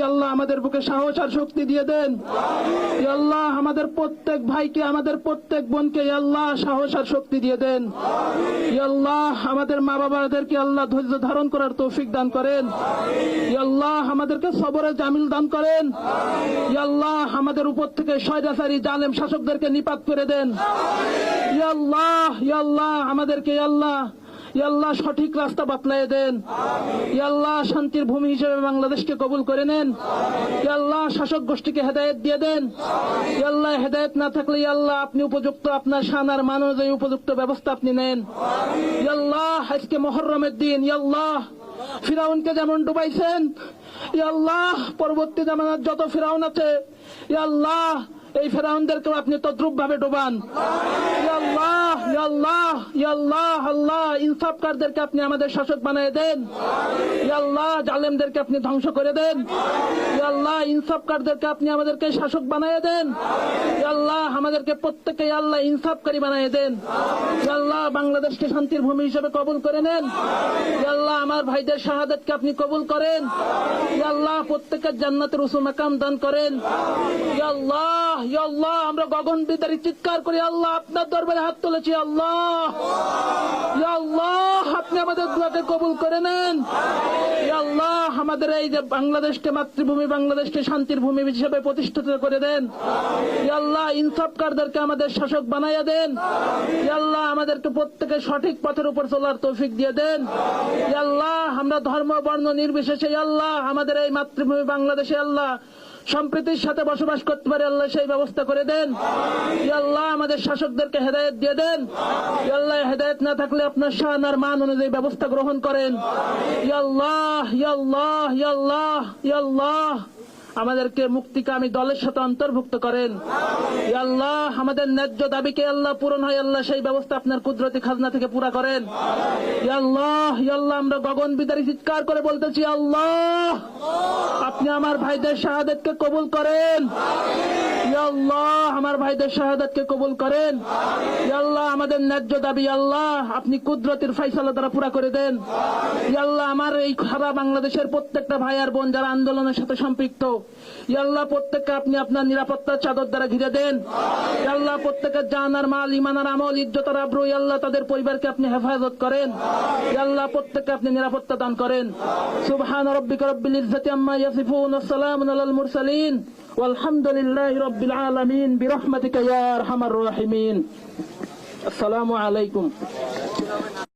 আল্লাহ আমাদের বুকে সাহস আর শক্তি দিয়ে দেন। আল্লাহ আমাদের প্রত্যেক ভাইকে, আমাদের প্রত্যেক বোনকে আল্লাহ সাহস আর শক্তি দিয়ে দেন। আল্লাহ আমাদের মা বাবাদেরকে আল্লাহ ধৈর্য ধারণ করার তৌফিক দান করেন। আল্লাহ আমাদেরকে সবরে জামিল দান করেন। আল্লাহ আমাদের উপর থেকে স্বৈরাচারী জালেম শাসকদেরকে নিপাত করে দেন। আল্লাহ আল্লাহ আমাদেরকে আল্লাহ সঠিক রাস্তা বাতলায় দেন। আল্লাহ শান্তির ভূমি হিসেবে বাংলাদেশকে কবুল করে নেন। আল্লাহ শাসক গোষ্ঠীকে হেদায়েত দিয়ে দেন। আল্লাহ হেদায়েত না থাকলে আল্লাহ আপনি উপযুক্ত, আপনার শান আর মান অনুযায়ী উপযুক্ত ব্যবস্থা আপনি নেন। আল্লাহ আজকে মুহররমের দিন, আল্লাহ ফিরাউনকে যেমন ডুবাইছেন, আল্লাহ পরবর্তী জামানার যত ফিরাউন আছে আল্লাহ এই ফেরাউনদেরকেও আপনি তদ্রুপ ভাবে ডোবান। আল্লাহ আল্লাহ আল্লাহ আল্লাহ ইনসাফকারদেরকে আপনি আমাদের শাসক বানিয়ে দেন। আল্লাহ জালেমদেরকে আপনি ধ্বংস করে দেন। আল্লাহ ইনসাফকারদেরকে আপনি আমাদেরকে শাসক বানিয়ে দেন। আল্লাহ আমাদেরকে প্রত্যেককে আল্লাহ ইনসাফকারী বানিয়ে দেন। আল্লাহ বাংলাদেশকে শান্তির ভূমি হিসেবে কবুল করে নেন। আল্লাহ আমার ভাইদের শাহাদাতকে আপনি কবুল করেন। আল্লাহ প্রত্যেকের জান্নাতের উঁচু মাকাম দান করেন। আল্লাহ আল্লাহ আমরা গগন বিদারী চিৎকার করি, আল্লাহ আপনার দরবারে হাত তুলেছি। আল্লাহ আল্লাহ আপনি আমাদের দোয়াকে কবুল করে নেন। আল্লাহ আমাদের এই যে বাংলাদেশকে মাতৃভূমি, বাংলাদেশকে শান্তির ভূমি হিসেবে প্রতিষ্ঠিত করে দেন। আল্লাহ ইনসাফকারদেরকে আমাদের শাসক বানাইয়া দেন। আল্লাহ আমাদেরকে প্রত্যেকে সঠিক পথের উপর চলার তৌফিক দিয়ে দেন। আল্লাহ আমরা ধর্ম বর্ণ নির্বিশেষে আল্লাহ আমাদের এই মাতৃভূমি বাংলাদেশে আল্লাহ সম্প্রীতির সাথে বসবাস করতে পারে আল্লাহ সেই ব্যবস্থা করে দেন। আল্লাহ আমাদের শাসকদেরকে হেদায়েত দিয়ে দেন। আল্লাহ হেদায়েত না থাকলে আপনার শান আর মান অনুযায়ী ব্যবস্থা গ্রহণ করেন। আল্লাহ আল্লাহ আল্লাহ আল্লাহ আমাদেরকে মুক্তিকামী দলের সাথে অন্তর্ভুক্ত করেন। আল্লাহ আমাদের ন্যায্য দাবিকে আল্লাহ পূরণ হয় আল্লাহ সেই ব্যবস্থা আপনার কুদরতি খাজনা থেকে পুরা করেন। আল্লাহ আল্লাহ আমরা গগন বিদারী চিৎকার করে বলতেছি, আল্লাহ আপনি আমার ভাইদের শাহাদাতকে কবুল করেন। আল্লাহ আমার ভাইদের শাহাদাতকে কবুল করেন। আল্লাহ আমাদের ন্যায্য দাবি আল্লাহ আপনি কুদরতের ফয়সালা দ্বারা পুরা করে দেন। আল্লাহ আমার এই সারা বাংলাদেশের প্রত্যেকটা ভাই আর বোন যারা আন্দোলনের সাথে সম্পৃক্ত, আল্লাহ প্রত্যেককে আপনি আপনার নিরাপত্তার চাদর দ্বারা ঘিরে দেন। আল্লাহ প্রত্যেকের জান আর মাল, ঈমান আর আমল, ইজ্জত আর আবরু আল্লাহ তাদের পরিবারকে আপনি হেফাজত করেন। আল্লাহ প্রত্যেককে আপনি নিরাপত্তা দান করেন। সুবহান রাব্বিকা রাব্বিল ইজ্জাতি আম্মা ইয়াসিফুন ওয়া সালামুন আলাল মুরসালিন ওয়ালহামদুলিল্লাহি রাব্বিল আলামিন বিরহমাতিকা ইয়া আরহামার রাহিমিন। আসসালামু আলাইকুম।